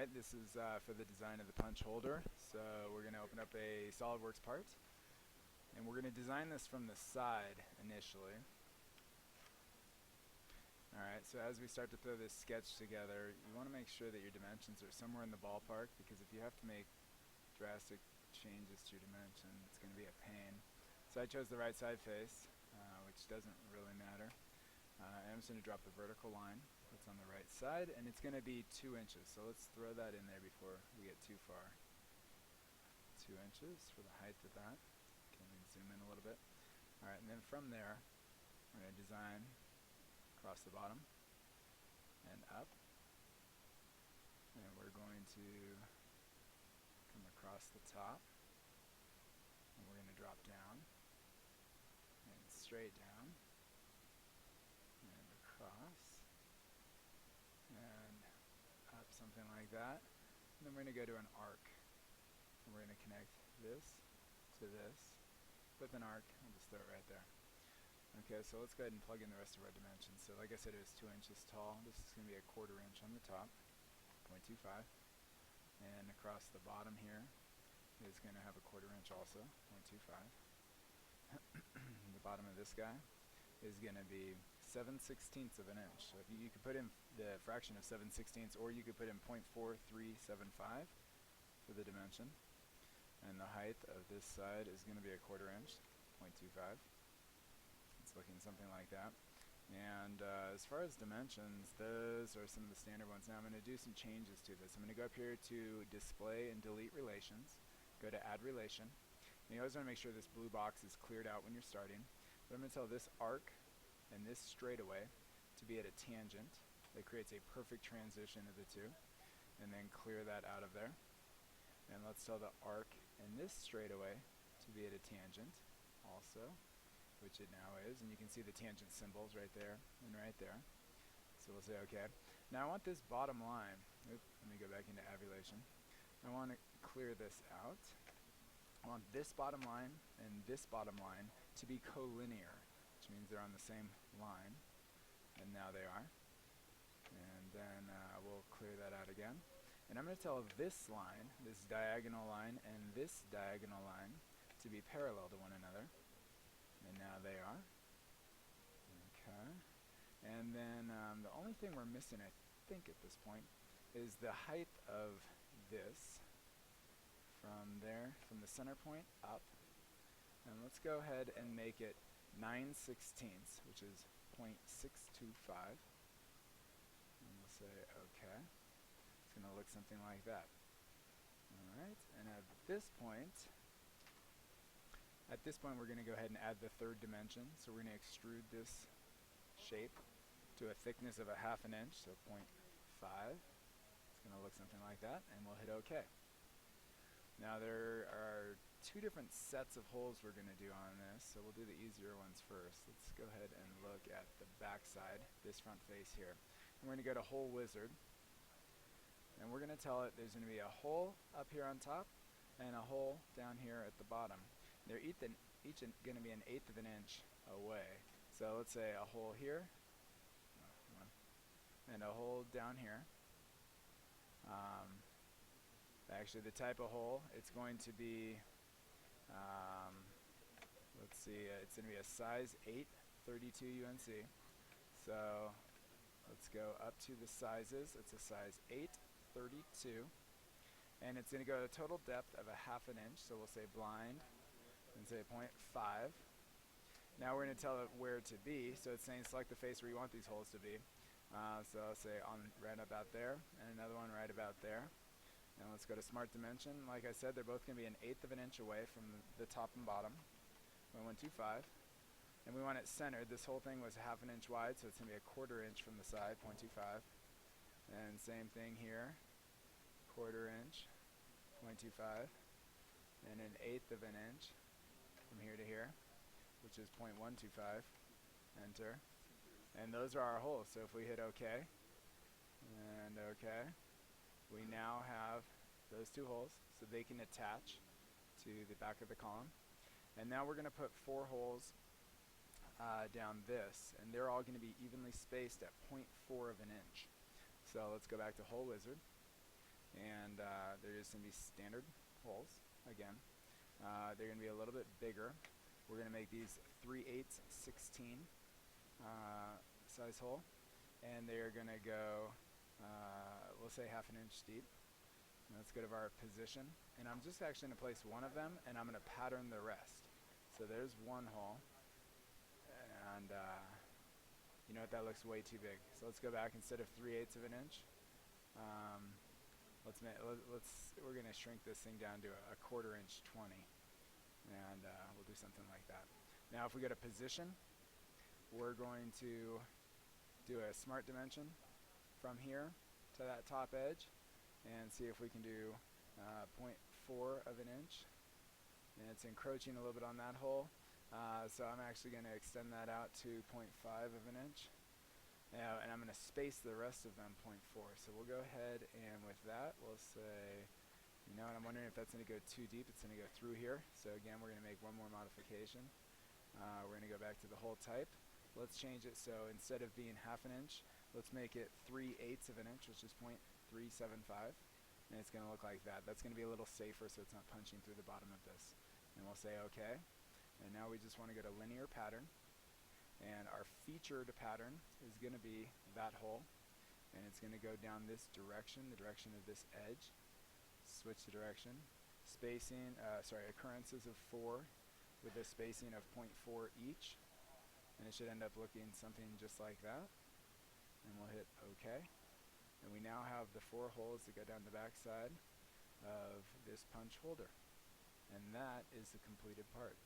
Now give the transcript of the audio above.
Alright, this is for the design of the punch holder. So we're going to open up a SolidWorks part, and we're going to design this from the side initially. Alright, so as we start to throw this sketch together, you want to make sure that your dimensions are somewhere in the ballpark, because if you have to make drastic changes to your dimension, it's going to be a pain. So I chose the right side face, which doesn't really matter. I'm just going to drop the vertical line that's on the right side, and it's going to be 2 inches. So let's throw that in there before we get too far. 2 inches for the height of that. Okay, let me zoom in a little bit. Alright, and then from there, we're going to design across the bottom and up. And we're going to come across the top, and we're going to drop down and straight down and across and up, something like that. And then we're going to go to an arc, and we're going to connect this to this with an arc. I'll just throw it right there. Okay, so let's go ahead and plug in the rest of our dimensions. So like I said, it was 2 inches tall. This is going to be a 1/4 inch on the top, 0.25. And across the bottom here is going to have a 1/4 inch also, 0.25. The bottom of this guy is going to be 7/16 of an inch. So if you could put in the fraction of 7/16, or you could put in 0.4375 for the dimension. And the height of this side is going to be a 1/4 inch, 0.25. It's looking something like that. And as far as dimensions, those are some of the standard ones. Now I'm going to do some changes to this. I'm going to go up here to display and delete relations. Go to add relation. And you always want to make sure this blue box is cleared out when you're starting. But I'm going to tell this arc and this straightaway to be at a tangent. That creates a perfect transition of the two. And then clear that out of there. And let's tell the arc and this straightaway to be at a tangent also, which it now is, and you can see the tangent symbols right there and right there. So we'll say OK. Now I want this bottom line, let me go back into avulation. I want to clear this out. I want this bottom line and this bottom line to be collinear, which means they're on the same line, and now they are. And then we'll clear that out again. And I'm going to tell this line, this diagonal line, and this diagonal line to be parallel to one another. And now they are. Okay. And then the only thing we're missing, I think, at this point, is the height of this from there, from the center point up. And let's go ahead and make it 9/16, which is 0.625. And we'll say OK. It's going to look something like that. Alright, and at this point, we're going to go ahead and add the third dimension. So we're going to extrude this shape to a thickness of 1/2 inch, so 0.5. It's going to look something like that, and we'll hit OK. Now there are 2 different sets of holes we're going to do on this, so we'll do the easier ones first. Let's go ahead and look at the back side, this front face here. And we're going to go to Hole Wizard, and we're going to tell it there's going to be a hole up here on top and a hole down here at the bottom. They're each going to be 1/8 of an inch away. So let's say a hole here, and a hole down here. Actually, the type of hole, it's going to be, let's see, it's going to be a size 8, 32 UNC. So let's go up to the sizes. It's a size 8, 32. And it's going to go to a total depth of 1/2 inch. So we'll say blind. And say 0.5. Now we're going to tell it where to be. So it's saying select the face where you want these holes to be. So I'll say on right about there, and another one right about there. And let's go to Smart Dimension. Like I said, they're both going to be 1/8 of an inch away from the top and bottom. 0.125. And we want it centered. This whole thing was 1/2 inch wide, so it's going to be a 1/4 inch from the side, 0.25. And same thing here, 1/4 inch, 0.25. And 1/8 of an inch from here to here, which is 0.125. Enter. And those are our holes. So if we hit OK and OK, we now have those 2 holes, so they can attach to the back of the column. And now we're going to put 4 holes down this, and they're all going to be evenly spaced at 0.4 of an inch. So let's go back to Hole Wizard. and they're just going to be standard holes again. They're going to be a little bit bigger. We're going to make these 3/8 16 size hole, and they're going to go, we'll say 1/2 inch deep. And let's go to our position, and I'm just actually going to place one of them, and I'm going to pattern the rest. So there's one hole, and you know what, that looks way too big. So let's go back, instead of 3/8 of an inch. We're going to shrink this thing down to a 1/4 inch 20, and we'll do something like that. Now if we go to position, we're going to do a smart dimension from here to that top edge and see if we can do 0.4 of an inch, and it's encroaching a little bit on that hole, so I'm actually going to extend that out to 0.5 of an inch. And I'm going to space the rest of them 0.4. So we'll go ahead, and with that we'll say, you know, and I'm wondering if that's going to go too deep. It's going to go through here. So again, we're going to make one more modification. We're going to go back to the hole type. Let's change it, so instead of being 1/2 inch, let's make it 3/8 of an inch, which is 0.375. And it's going to look like that. That's going to be a little safer so it's not punching through the bottom of this. And we'll say OK. And now we just want to go to linear pattern. And our featured pattern is going to be that hole, and it's going to go down this direction, the direction of this edge. Switch the direction. Spacing, occurrences of 4 with a spacing of 0.4 each, and it should end up looking something just like that. And we'll hit OK. And we now have the 4 holes that go down the back side of this punch holder. And that is the completed part.